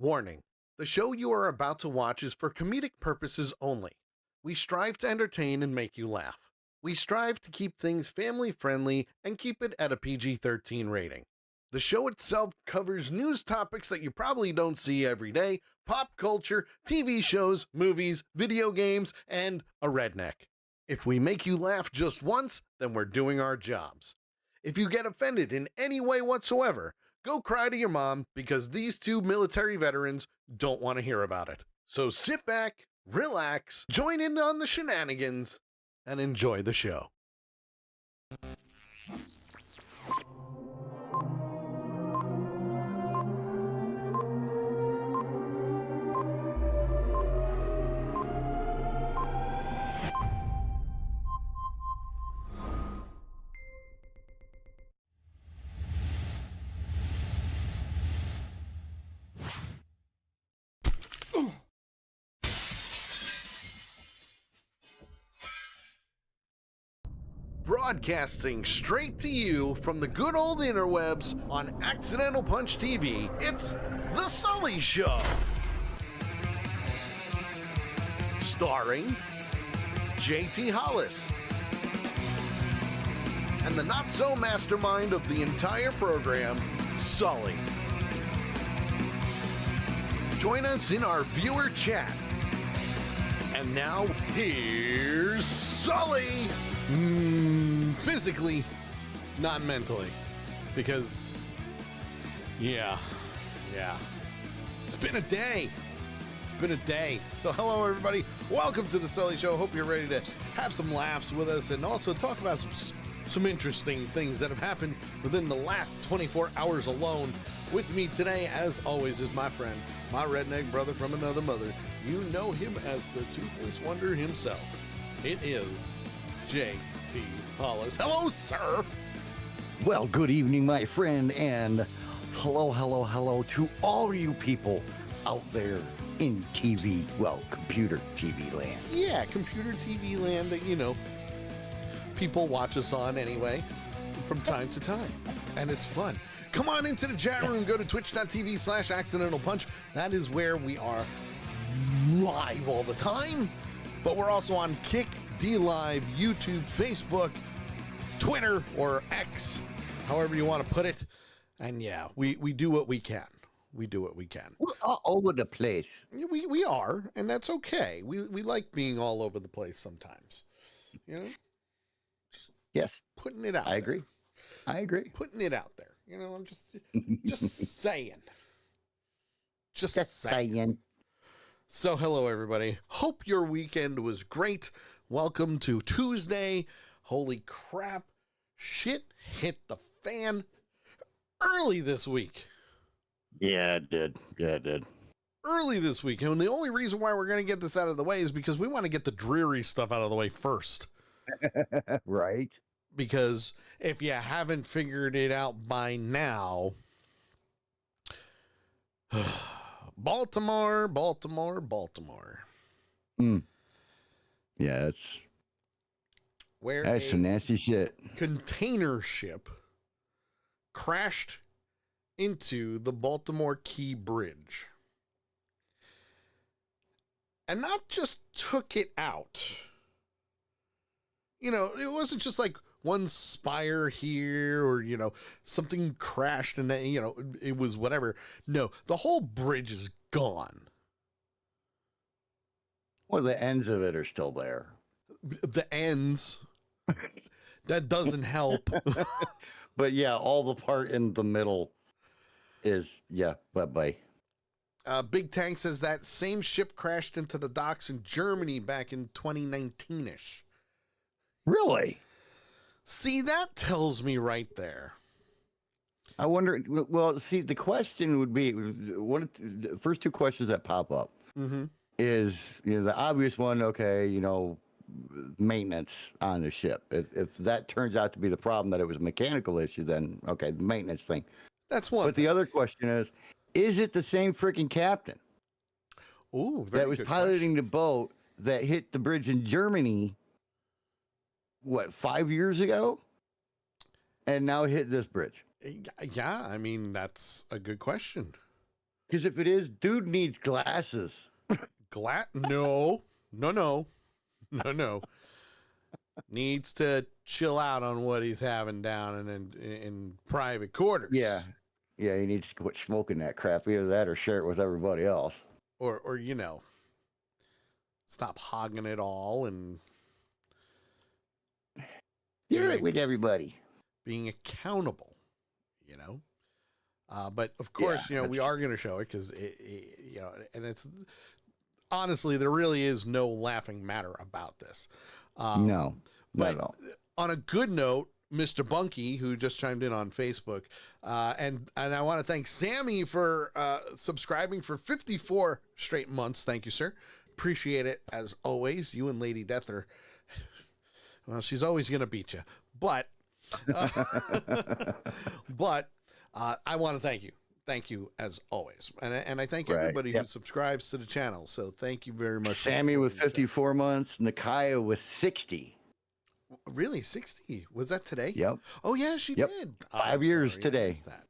Warning: the show you are about to watch is for comedic purposes only. We strive to entertain and make you laugh. We strive to keep things family friendly and keep it at a PG-13 rating. The show itself covers news topics that you probably don't see every day, pop culture, TV shows, movies, video games, and a redneck. If we make you laugh just once, then we're doing our jobs. If you get offended in any way whatsoever, go cry to your mom because these two military veterans don't want to hear about it. So sit back, relax, join in on the shenanigans, and enjoy the show. Broadcasting straight to you from the good old interwebs on Accidental Punch TV, it's The Sully Show. Starring JT Hollis and the not-so-mastermind of the entire program, Sully. Join us in our viewer chat. And now, here's Sully! Physically, not mentally. Because, yeah. It's been a day. So hello, everybody. Welcome to the Sully Show. Hope you're ready to have some laughs with us and also talk about some interesting things that have happened within the last 24 hours alone. With me today, as always, is my friend, my redneck brother from another mother. You know him as the Toothless Wonder himself. It is JT Hollis. Hello, sir. Well, good evening, my friend, and hello to all you people out there in TV, well, computer TV land. Yeah, computer TV land that, people watch us on anyway from time to time, and it's fun. Come on into the chat room, go to twitch.tv/accidentalpunch. That is where we are live all the time, but we're also on Kick, D-Live, YouTube, Facebook, Twitter, or X, however you want to put it. And yeah, we do what we can. We're all over the place. We are, and that's okay. We like being all over the place sometimes. Yes. Putting it out I agree. Putting it out there. I'm just saying. Just saying. So hello, everybody. Hope your weekend was great. Welcome to Tuesday. Holy crap. Shit hit the fan early this week. Yeah, it did. Early this week. And the only reason why we're going to get this out of the way is because we want to get the dreary stuff out of the way first. Right. Because if you haven't figured it out by now, Baltimore. Yeah, that's some nasty shit. Container ship crashed into the Baltimore Key Bridge. And not just took it out. It wasn't just like one spire here or, something crashed and then, it was whatever. No, the whole bridge is gone. Well, the ends of it are still there. The ends. That doesn't help. But yeah, all the part in the middle is, bye-bye. Big Tank says that same ship crashed into the docks in Germany back in 2019-ish. Really? See, that tells me right there. I wonder, well, see, the question would be, one of the first two questions that pop up is, the obvious one, okay, maintenance on the ship. If that turns out to be the problem, that it was a mechanical issue, then, okay, the maintenance thing. That's one. But the other question is it the same freaking captain that was piloting the boat that hit the bridge in Germany, 5 years ago? And now hit this bridge? Yeah, I mean, that's a good question. Because if it is, dude needs glasses. No. Needs to chill out on what he's having down in private quarters. Yeah. Yeah, he needs to quit smoking that crap. Either that or share it with everybody else. Or stop hogging it all and Share it with everybody. Being accountable, But of course, we are going to show it because and it's honestly, there really is no laughing matter about this. No, not at all. On a good note, Mr. Bunky, who just chimed in on Facebook, and I want to thank Sammy for subscribing for 54 straight months. Thank you, sir. Appreciate it as always. You and Lady Death are, well, she's always going to beat you, but I want to thank you. Thank you as always. And I thank everybody who subscribes to the channel. So thank you very much. Sammy with 54 months, Nikaya with 60. Really? 60? Was that today? Yep. Oh yeah, she did. 5 years today. That.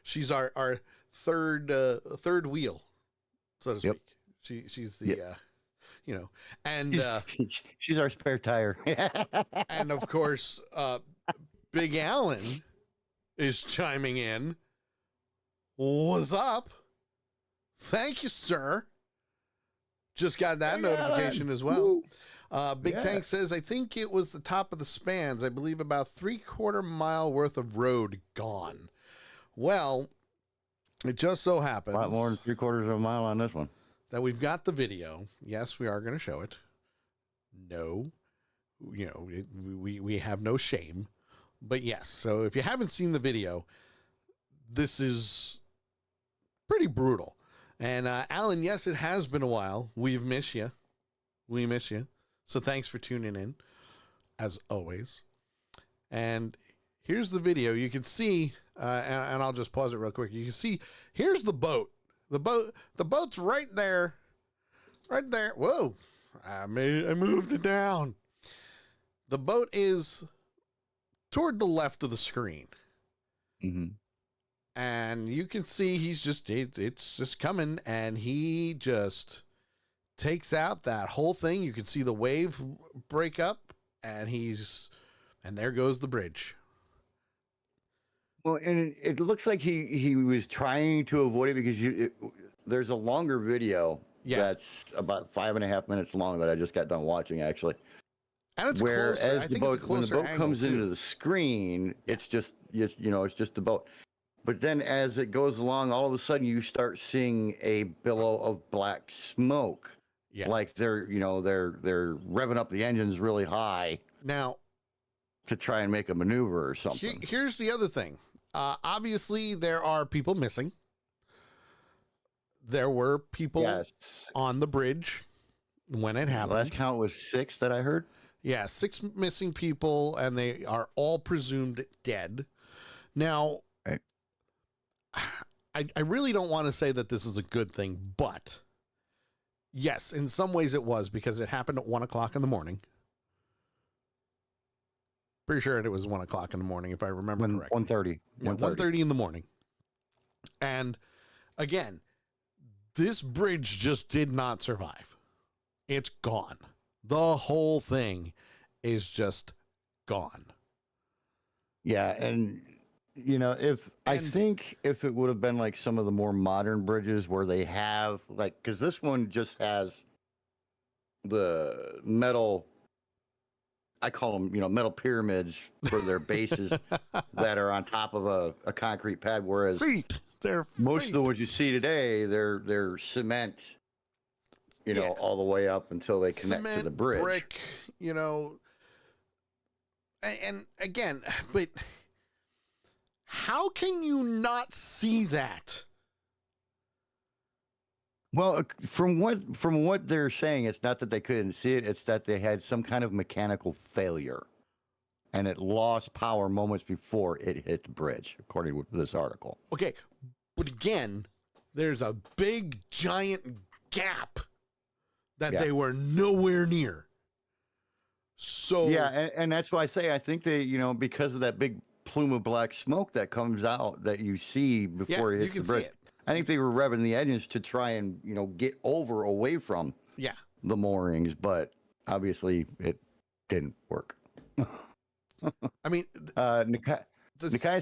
She's our third wheel, so to speak. She's the and she's our spare tire. And of course, Big Alan is chiming in. What's up? Thank you, sir. Just got that notification as well. Big Tank says, I think it was the top of the spans. I believe about 3/4 mile worth of road gone. Well, it just so happens. A lot more than 3/4 of a mile on this one. That we've got the video. Yes, we are going to show it. No, we have no shame. But yes, so if you haven't seen the video, this is pretty brutal. And Alan, yes, it has been a while. We've missed you. We miss you. So thanks for tuning in, as always. And here's the video. You can see, and I'll just pause it real quick. You can see, here's the boat. The boat's right there. Right there. Whoa. I moved it down. The boat is toward the left of the screen. Mm-hmm. And you can see it's just coming, and he just takes out that whole thing. You can see the wave break up, and there goes the bridge. Well, and it looks like he was trying to avoid it because there's a longer video that's about 5.5 minutes long that I just got done watching, actually. And it's closer. I think when the boat comes into the screen, it's just the boat. But then as it goes along, all of a sudden you start seeing a billow of black smoke. Yeah. Like they're revving up the engines really high now to try and make a maneuver or something. Here's the other thing. Obviously, there are people missing. There were people on the bridge when it happened. Last count was 6 that I heard. Yeah, 6 missing people, and they are all presumed dead. Now, I really don't want to say that this is a good thing, but yes, in some ways it was, because it happened at 1 o'clock in the morning. Pretty sure it was 1 o'clock in the morning, if I remember correctly. 1:30. Yeah, 1:30 in the morning. And again, this bridge just did not survive. It's gone. The whole thing is just gone. Yeah, and I think if it would have been like some of the more modern bridges where they have because this one just has the metal, I call them, metal pyramids for their bases that are on top of a concrete pad, whereas most of the ones you see today, they're cement, all the way up until they connect to the bridge. Brick, and again, but how can you not see that? Well, from what they're saying, it's not that they couldn't see it; it's that they had some kind of mechanical failure, and it lost power moments before it hit the bridge, according to this article. Okay, but again, there's a big, giant gap that they were nowhere near. So and that's why I say I think they, because of that big plume of black smoke that comes out that you see before it hits the bridge. I think they were revving the engines to try and get away from the moorings, but obviously it didn't work. I mean, Nikai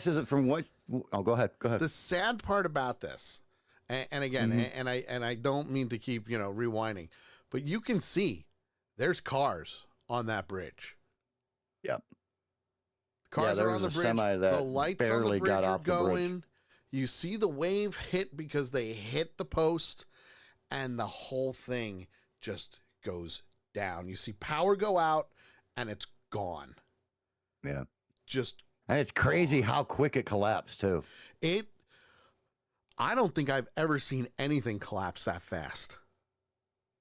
says it from what? Oh, go ahead. The sad part about this, and again, and I don't mean to keep rewinding, but you can see there's cars on that bridge. Yep. Cars are on the bridge. The lights on the bridge are going. You see the wave hit because they hit the post, and the whole thing just goes down. You see power go out, and it's gone. Yeah. And it's crazy how quick it collapsed too. I don't think I've ever seen anything collapse that fast.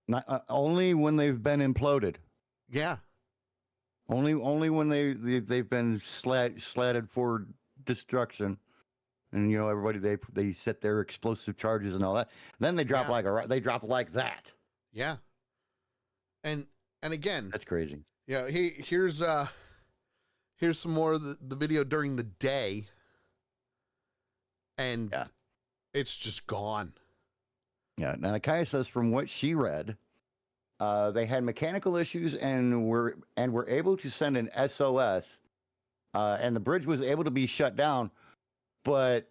Not only when they've been imploded. Yeah. Only when they've been slatted for destruction, and everybody they set their explosive charges and all that. Then they drop like that. Yeah. And again, that's crazy. Yeah. Here's some more of the video during the day, and it's just gone. Yeah. Now, Nakaya says from what she read, they had mechanical issues and were able to send an SOS, and the bridge was able to be shut down. But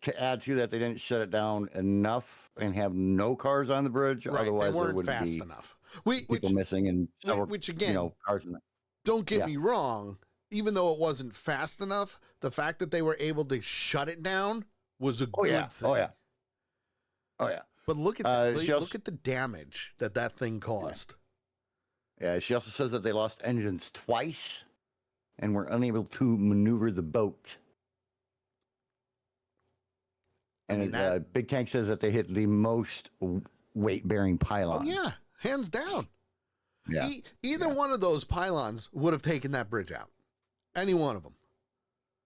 to add to that, they didn't shut it down enough and have no cars on the bridge. Right. Otherwise, they weren't there wouldn't fast be enough. People missing and several, which again, cars in there. Don't get me wrong. Even though it wasn't fast enough, the fact that they were able to shut it down was a good thing. Oh yeah. But look at look at the damage that thing caused. Yeah, she also says that they lost engines twice and were unable to maneuver the boat. And Big Tank says that they hit the most weight-bearing pylon. Oh yeah, hands down. Yeah. Either one of those pylons would have taken that bridge out. Any one of them.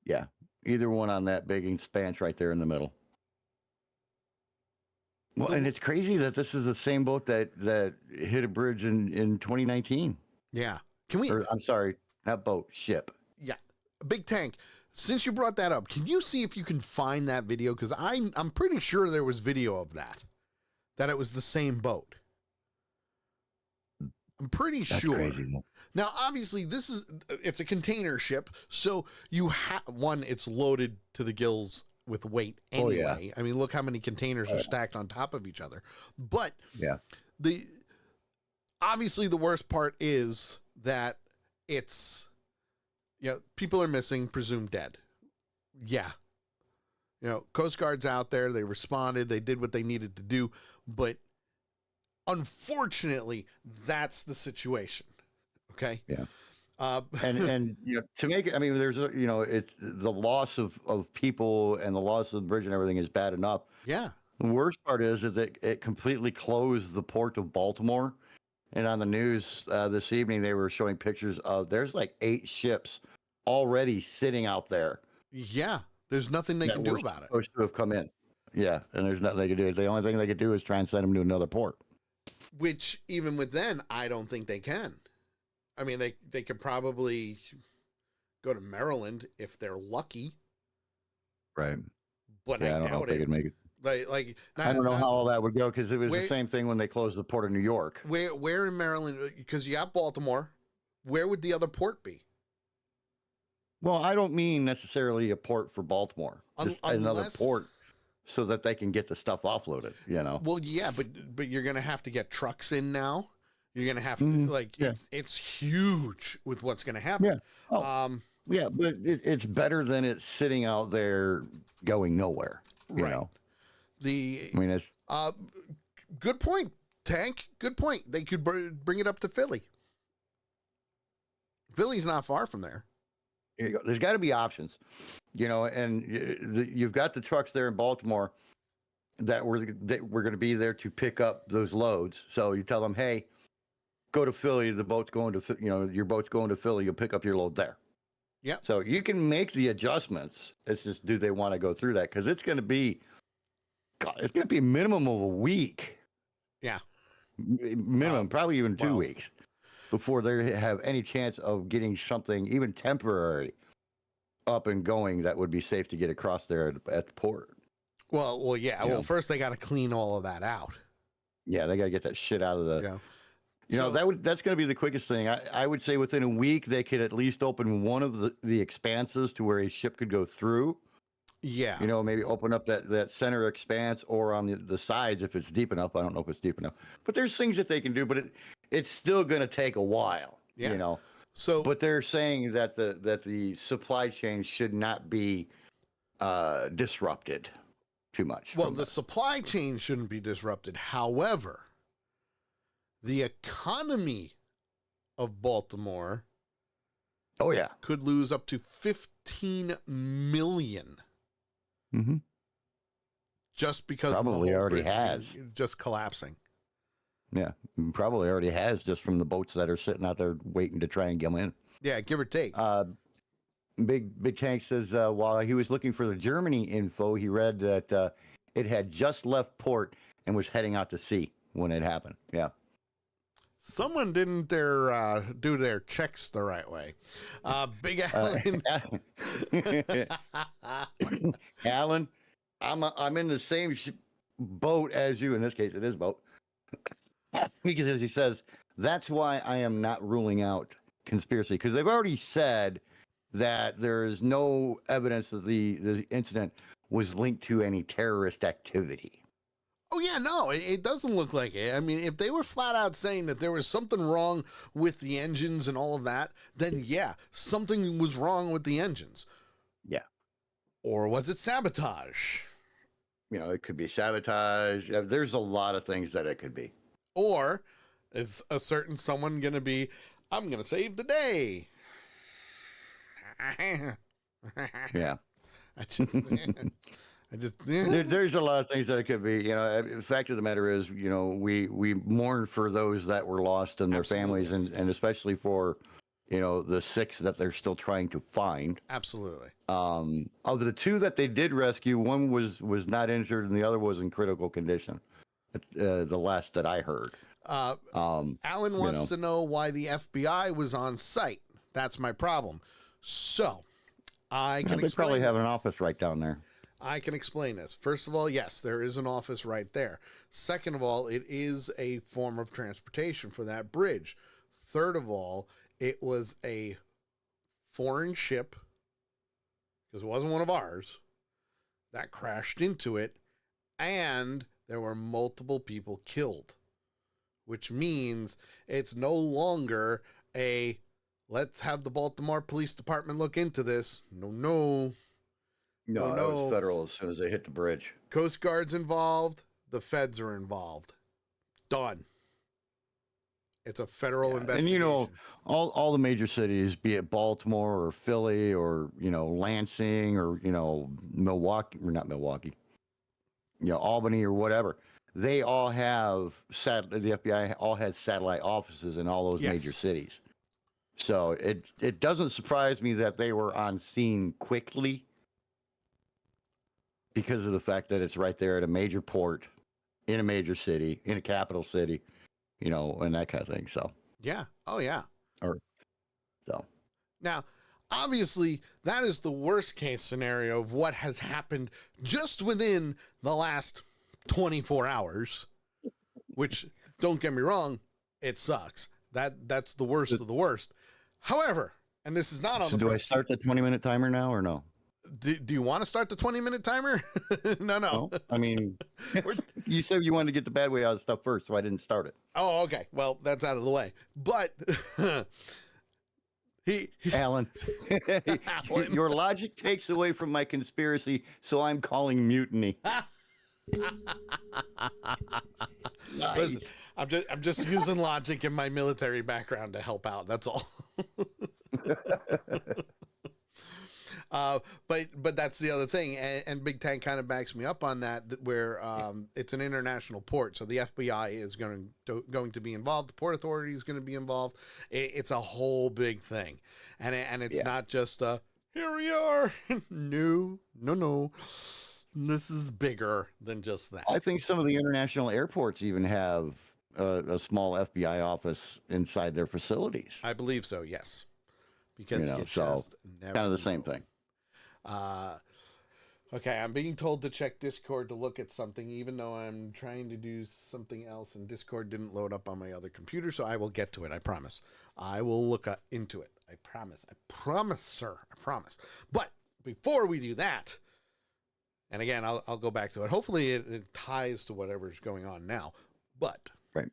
Yeah. Either one on that big expanse right there in the middle. Well, and it's crazy that this is the same boat that hit a bridge in 2019. Yeah. I'm sorry, not boat, ship. Yeah. Big Tank, since you brought that up, can you see if you can find that video? Because I'm pretty sure there was video of that it was the same boat. I'm pretty sure. Crazy. Now, obviously, it's a container ship, so it's loaded to the gills with weight anyway. Oh, yeah. I mean, look how many containers are stacked on top of each other. But obviously the worst part is that it's people are missing, presumed dead. Yeah. Coast Guard's out there, they responded, they did what they needed to do, but unfortunately, that's the situation. Okay. Yeah. And to make it, I mean, there's it's the loss of people and the loss of the bridge and everything is bad enough. Yeah. The worst part is that it completely closed the port of Baltimore. And on the news this evening, they were showing pictures of there's like 8 ships already sitting out there. Yeah. There's nothing they can do about it. Supposed to have come in. Yeah. And there's nothing they can do. The only thing they could do is try and send them to another port. Which even with then, I don't think they can. I mean, they could probably go to Maryland if they're lucky. Right. But I don't know if they could make it. I don't know how all that would go because it was the same thing when they closed the port of New York. Where in Maryland? Because you got Baltimore. Where would the other port be? Well, I don't mean necessarily a port for Baltimore. Just another port so that they can get the stuff offloaded, Well, yeah, but you're going to have to get trucks in now. You're going to have to, it's huge with what's going to happen. Yeah. Oh. Yeah, but it's better than it sitting out there going nowhere, you know? It's good point, Tank. Good point. They could bring it up to Philly. Philly's not far from there. There's got to be options, and you've got the trucks there in Baltimore that were going to be there to pick up those loads. So you tell them, hey, go to Philly. The boat's going to, your boat's going to Philly. You'll pick up your load there. Yeah. So you can make the adjustments. It's just, do they want to go through that? Because it's going to be a minimum of a week. Yeah. Minimum, probably even 2 weeks before they have any chance of getting something even temporary up and going that would be safe to get across there at the port. Well, yeah. Well, first they got to clean all of that out. Yeah, they got to get that shit out of the. Yeah. That's going to be the quickest thing. I would say within a week they could at least open one of the expanses to where a ship could go through. Yeah. Maybe open up that center expanse or on the sides if it's deep enough. I don't know if it's deep enough, but there's things that they can do. But it's still going to take a while. Yeah. But they're saying that the supply chain should not be disrupted too much. Well, the supply chain shouldn't be disrupted. However, the economy of Baltimore could lose up to $15 million. Mm-hmm. Just because probably already has just collapsing. Yeah, probably already has just from the boats that are sitting out there waiting to try and get them in. Yeah, give or take. Big Tank says while he was looking for the Germany info, he read that it had just left port and was heading out to sea when it happened. Yeah. Someone didn't do their checks the right way. Big Alan. Alan, I'm in the same boat as you. In this case, it is boat. Because he says that's why I am not ruling out conspiracy, because they've already said that there is no evidence that the incident was linked to any terrorist activity. Oh, yeah, no, it doesn't look like it. I mean, if they were flat out saying that there was something wrong with the engines and all of that, then yeah, something was wrong with the engines. Yeah. Or was it sabotage? It could be sabotage. There's a lot of things that it could be. Or is a certain someone going to be, I'm going to save the day. Yeah. There's a lot of things that it could be. The fact of the matter is, we mourn for those that were lost and their families, and especially for, the 6 that they're still trying to find. Absolutely. Of the 2 that they did rescue, one was not injured and the other was in critical condition. The last that I heard. Alan wants to know why the FBI was on site. That's my problem. So, I can explain. They probably have an office right down there. I can explain this. First of all, yes, there is an office right there. Second of all, it is a form of transportation for that bridge. Third of all, it was a foreign ship, because it wasn't one of ours, that crashed into it, and there were multiple people killed, which means it's no longer a let's have the Baltimore Police Department look into this. No. No, it was federal as soon as they hit the bridge. Coast Guard's involved. The feds are involved. Done. It's a federal investigation. And all the major cities, be it Baltimore or Philly or Lansing or Milwaukee, or not Milwaukee, Albany or whatever, they all have the FBI all has satellite offices in all those major cities. So it doesn't surprise me that they were on scene quickly, because of the fact that it's right there at a major port, in a major city, in a capital city, and that kind of thing. So yeah, oh yeah. So now, obviously, that is the worst case scenario of what has happened just within the last 24 hours. Which, don't get me wrong, it sucks. That's the worst of the worst. However, and this is not on. So do I start the 20-minute timer now or no? Do you want to start the 20-minute timer? No. I mean, you said you wanted to get the bad way out of stuff first, so I didn't start it. Oh, okay. Well, that's out of the way. But Alan, your logic takes away from my conspiracy, so I'm calling mutiny. Nice. Listen, I'm just using logic and my military background to help out. That's all. But that's the other thing, and Big Tank kind of backs me up on that, where it's an international port, so the FBI is going to be involved, the Port Authority is going to be involved. It's a whole big thing, and it's not just here we are. No. This is bigger than just that. I think some of the international airports even have a small FBI office inside their facilities. I believe so, yes. Because so kind of the same thing. Okay, I'm being told to check Discord to look at something, even though I'm trying to do something else, and Discord didn't load up on my other computer, so I will get to it, I promise. I will look into it. I promise. I promise, sir. I promise. But before we do that, and again, I'll go back to it. Hopefully it ties to whatever's going on now. But Right.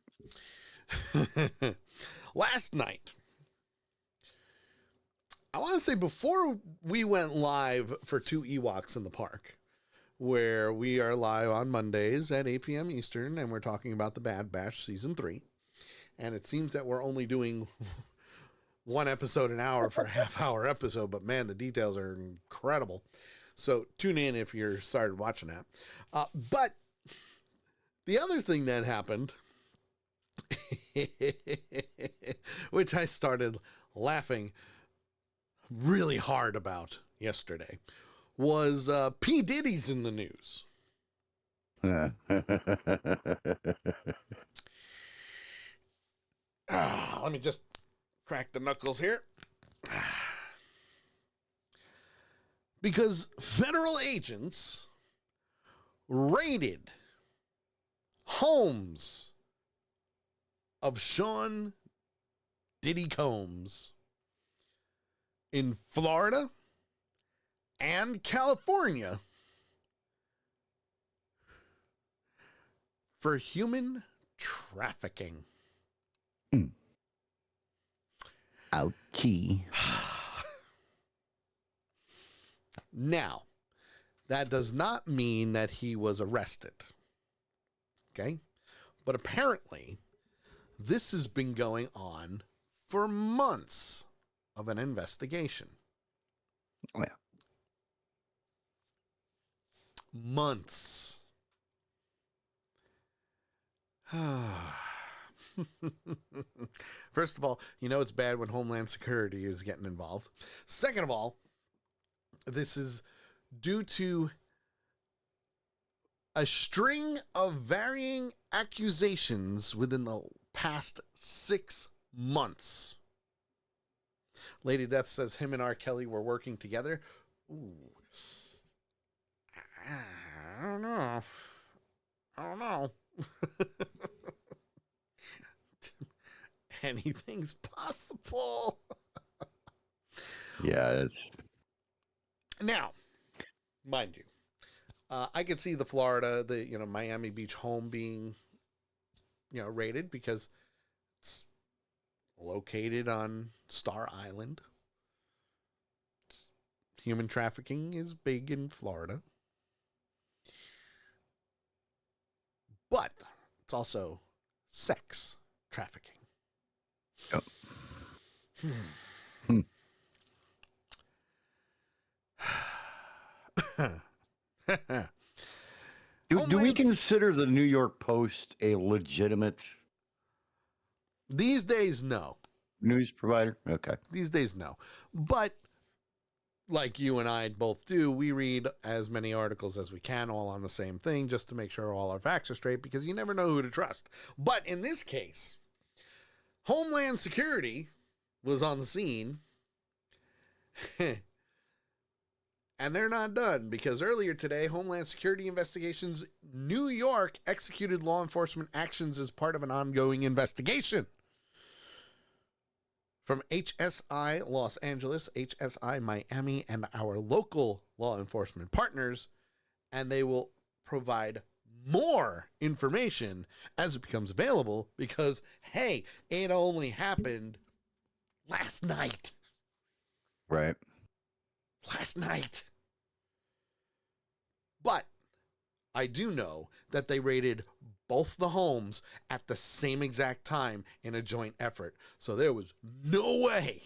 last night, I want to say before we went live for 2 Ewoks in the Park, where we are live on Mondays at 8 p.m. Eastern, and we're talking about the Bad Batch Season 3. And it seems that we're only doing one episode an hour for a half-hour episode, but man, the details are incredible. So tune in if you're started watching that. But the other thing that happened, which I started laughing really hard about yesterday, was P. Diddy's in the news. Let me just crack the knuckles here. Because federal agents raided homes of Sean Diddy Combs in Florida and California for human trafficking. Ouchie. Now, that does not mean that he was arrested. Okay? But apparently, this has been going on for months of an investigation. Oh, yeah. Months. First of all, you know it's bad when Homeland Security is getting involved. Second of all, this is due to a string of varying accusations within the past 6 months. Lady Death says him and R. Kelly were working together. Ooh. I don't know. Anything's possible. Yeah, it's... Now, mind you, I could see the Florida, Miami Beach home being, raided because it's located on Star Island. Human trafficking is big in Florida. But it's also sex trafficking. Yep. Do we consider the New York Post a legitimate these days? No. News provider? Okay. These days, no. But like you and I both do, we read as many articles as we can, all on the same thing, just to make sure all our facts are straight, because you never know who to trust. But in this case, Homeland Security was on the scene. And they're not done, because earlier today, Homeland Security Investigations New York executed law enforcement actions as part of an ongoing investigation from HSI Los Angeles, HSI Miami, and our local law enforcement partners, and they will provide more information as it becomes available, because, hey, it only happened last night. Right. Last night. But I do know that they raided both the homes at the same exact time in a joint effort. So there was no way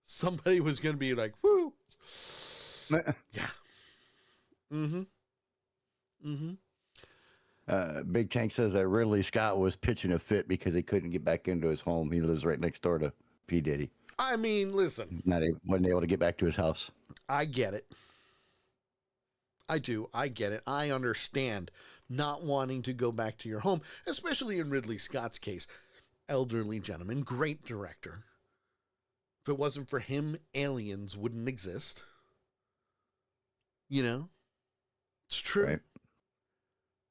somebody was going to be like, woo. Yeah. Big Tank says that Ridley Scott was pitching a fit because he couldn't get back into his home. He lives right next door to P. Diddy. I mean, listen. Wasn't able to get back to his house. I get it. I do. I get it. I understand not wanting to go back to your home, especially in Ridley Scott's case. Elderly gentleman, great director. If it wasn't for him, Aliens wouldn't exist. You know, it's true. Right.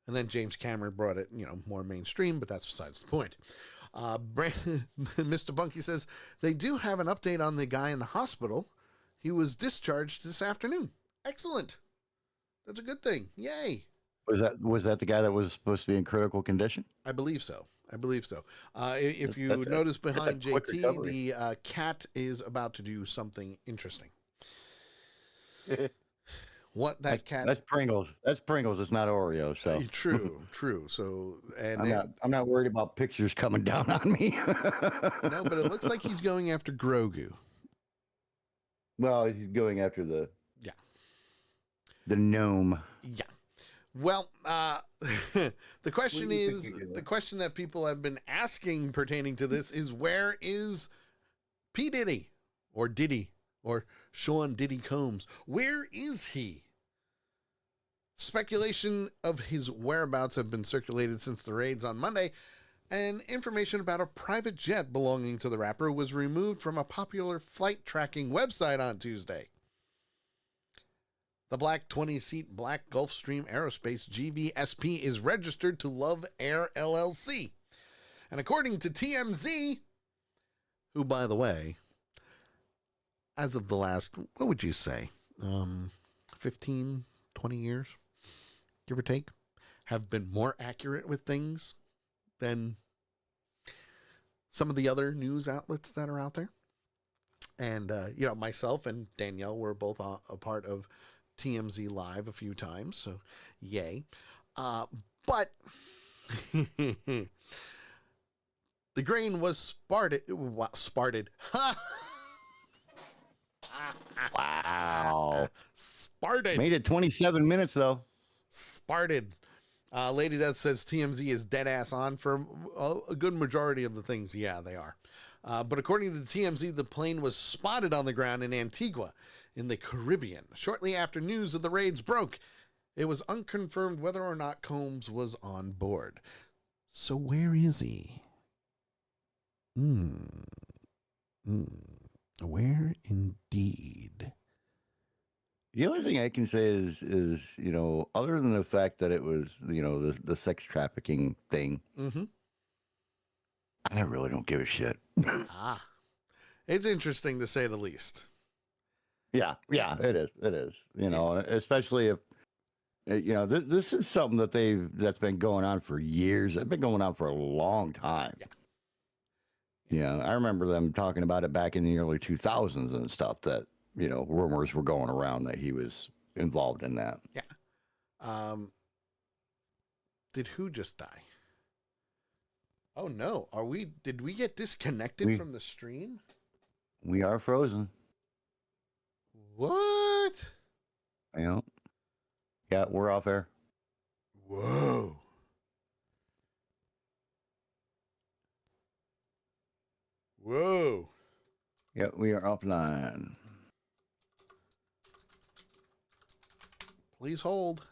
And then James Cameron brought it, more mainstream, but that's besides the point. Mr. Bunky says they do have an update on the guy in the hospital. He was discharged this afternoon. Excellent. That's a good thing. Yay. Was that the guy that was supposed to be in critical condition? I believe so. If you notice behind JT, the cat is about to do something interesting. What that cat? That's Pringles. That's Pringles. It's not Oreo. So true. So, and I'm not worried about pictures coming down on me. No, but it looks like he's going after Grogu. Well, he's going after the gnome. Yeah. Well, the question that people have been asking pertaining to this is, where is P. Diddy or Diddy or Sean Diddy Combs? Where is he? Speculation of his whereabouts have been circulated since the raids on Monday, and information about a private jet belonging to the rapper was removed from a popular flight tracking website on Tuesday. The black 20-seat Black Gulfstream Aerospace GVSP is registered to Love Air LLC. And according to TMZ, who, by the way, as of the last, what would you say, 15, 20 years, give or take, have been more accurate with things than some of the other news outlets that are out there. And, myself and Danielle were both a part of TMZ Live a few times, so yay. But the grain was sparted. Wow. Sparted. Made it 27 minutes, though. Sparted. Lady Death says TMZ is dead ass on for a good majority of the things. Yeah, they are. But according to the TMZ, the plane was spotted on the ground in Antigua in the Caribbean shortly after news of the raids broke. It was unconfirmed whether or not Combs was on board. So where is he? Where indeed? The only thing I can say is other than the fact that it was the sex trafficking thing, I really don't give a shit. It's interesting to say the least. Yeah, it is. Especially if this is something that's been going on for years. It's been going on for a long time. Yeah. I remember them talking about it back in the early 2000s and stuff, that rumors were going around that he was involved in that. Yeah. Did who just die? Oh no. Did we get disconnected from the stream? We are frozen. What? Yeah, we're off air. Whoa. Yeah, we are offline. Please hold.